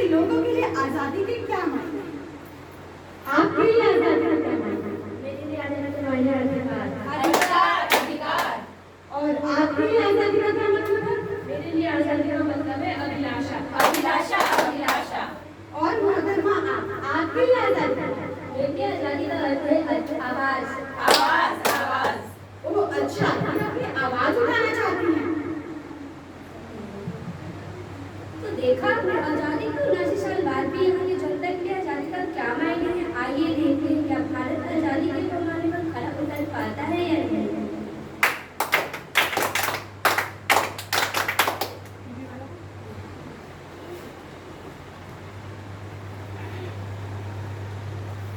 लोगों के लिए आजादी के क्या मायने? आपके लिए आजादी का क्या मायने? मेरे लिए आजादी का मायने अधिकार। और आपके लिए आजादी का क्या मतलब है? मेरे लिए आजादी का मतलब है अभिलाषा। और मोहतरमा आपके लिए आजादी का? मेरे लिए आजादी का अर्थ है आवाज। ओह अच्छा, आप अपनी आवाज उठाना चाहती हैं? तो देखा आपने, आजादी को 79 साल बाद भी यहाँ की जनता के लिए आजादी का क्या मायने है। आइए देखते हैं क्या भारत आजादी के पैमाने पर खरा उतर पाता है या नहीं।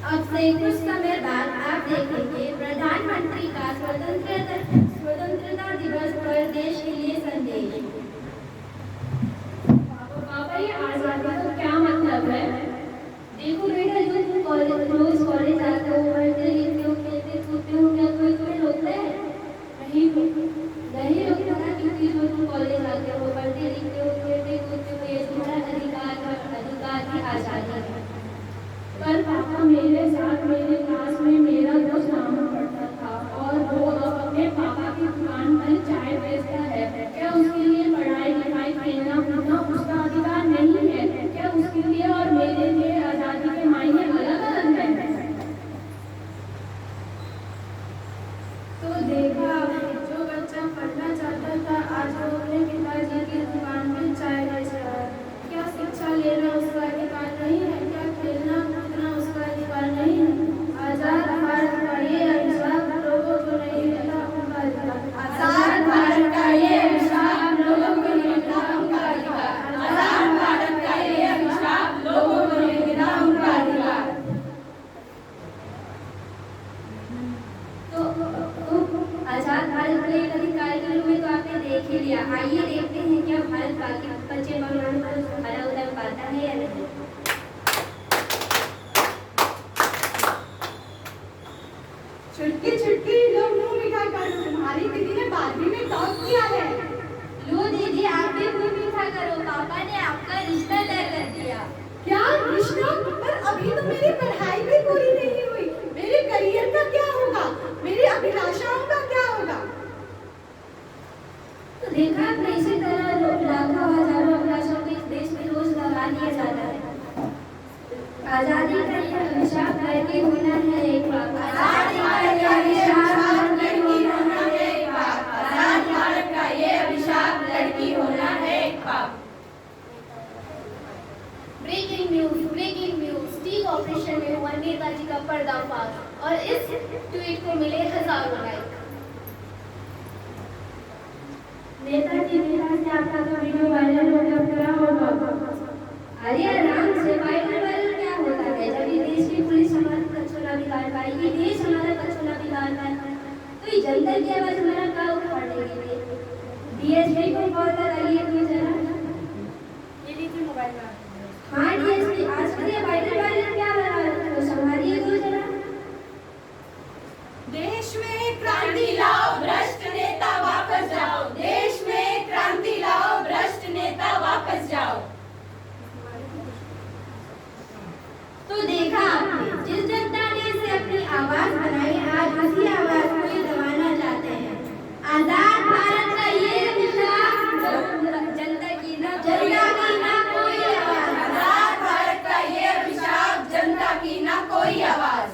अब से कुछ समय बाद आप देखेंगे प्रधानमंत्री का स्वतंत्रता दिवस पर देश के लिए संदेश। पापा ये आजादी का क्या मतलब है? देखो बेटा, जो तुम रोज कॉलेज जाते हो, पढ़ते लिखते हो, खेलते कूदते हो, क्या कोई तुम्हें रोकता है? नहीं रोकता ना, क्योंकि जो तुम कॉलेज जाते हो, पढ़ते लिखते हो, खेलते कूदते हो, ये तुम्हारा अधिकार की आजादी है। पर पापा, मेरे साथ मेरे क्लास में मेरा दोस्त रामू पढ़ता था और वो अब अपने पापा की दुकान पर चाय बेचता है। क्या उसके लिए पढ़ाई लिखाई, खेलना कूदना उसका अधिकार नहीं है? क्या उसके लिए और मेरे लिए आजादी के मायने अलग अलग हैं? तो देखा आपने, जो बच्चा पढ़ना चाहता था आज वो अपने पिताजी की दुकान पर चाय बेच रहा है। क्या शिक्षा लेना उसका अधिकार नहीं है? क्या खेलना कूदना उसका अधिकार नहीं है? आजाद भारत का ये अभिशाप लोगों को नहीं मिलता उनका अधिकार। आजाद भारत का ये अभिशाप लोगों को नहीं मिलता उनका अधिकार। आजाद भारत का ये अभिशाप लोगों को नहीं मिलता उनका अधिकार। तो आजाद भारत के अधिकार के रूप में तो आपने देख ही लिया। आइए देखते हैं क्या भारत बाकी बच्चे पैमाने पर खरा उतर पाता है या नहीं। छुटकी लो, मुंह मीठा करो, तुम्हारी दीदी ने 12वीं में टॉप किया है। लो दीदी, आप भी मुंह मीठा करो, पापा ने आपका रिश्ता तय कर दिया। क्या रिश्ता? पर अभी तो मेरी पढ़ाई भी पूरी नहीं हुई। मेरे करियर का क्या होगा? मेरी अभिलाषाओं का क्या होगा? तो देखा आपने, इसी तरह लाखों हजारों अभिलाषाओं को इस देश में रोज लगा दिया जाता है। आजादी का ये अभिशाप लड़की होना है एक बात। आजादी का ये अभिशाप लड़की होना है एक बात। आजाद भारत का ये अभिशाप लड़की होना है एक बात। ब्रेकिंग न्यूज, स्टिंग ऑपरेशन में हुआ नेताजी का पर्दाफाश और इस ट्वीट को मिले हजारों लाइक। नेताजी आपका तो वीडियो वायरल हो गया होगा। अरे आराम से, वायरल क्या होता है? जब ये देश की पुलिस हमारा कच्चों ना बिगाड़ पाई, ये देश हमारा कच्चों ना बिगाड़ पाए, तो ये जनता की आवाज हमारा क्या उखाड़ लेगी? डीएसपी को कॉल लगाइए कोई जरा। ये लीजिए मोबाइल का। हाँ डीएसपी, आजकल ये वायरल क्या लगा रखा है, संभालिए कोई जरा। देश में क्रांति लाओ, भ्रष्ट नेता वापस जाओ। देश में क्रांति लाओ, भ्रष्ट नेता वापस जाओ। तो देखा आपने, जिस जनता ने इसे अपनी आवाज बनाई, आज उसी आवाज को ये दबाना चाहते हैं। आजाद भारत का ये अभिशाप जनता की ना कोई आवाज। आजाद भारत का ये अभिशाप, जनता की ना कोई आवाज।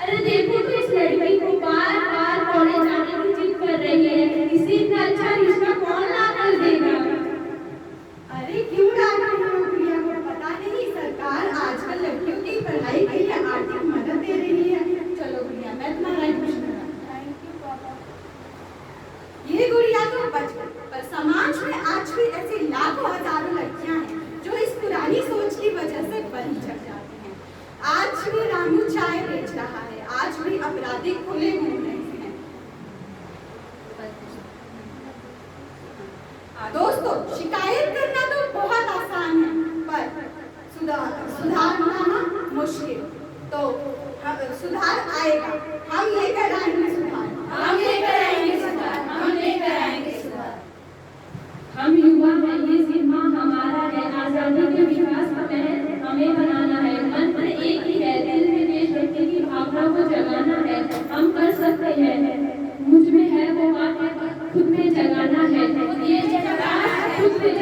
अरे देखो तो इस लड़की को बार बार कॉलेज जाने की जिद कर रही है। इसी इतना अच्छा रिश्ता कौन ला कर देगा? अरे क्यों डाल रही हो प्रिया को? पता नहीं सरकार आजकल लड़कियों की पढ़ाई के लिए आर्थिक मदद दे रही है। चलो गुड़िया, मैं तुम्हारा एडमिशन कराऊं। थैंक यू पापा। ये गुड़िया तो बचपन, पर समाज में आज भी ऐसी लाखों हजारों लड़कियां हैं जो इस पुरानी सोच की वजह से बंद चढ़ जाती हैं। आज भी रामू चाय बेच रहा है, आज भी अपराधी खुले घूम रहे हैं। दोस्तों, शिकायत करना तो बहुत आसान है, पर सुधारना मुश्किल। तो सुधार आएगा, हम लेकर आएंगे सुधार। खुद ये जगह खुद पे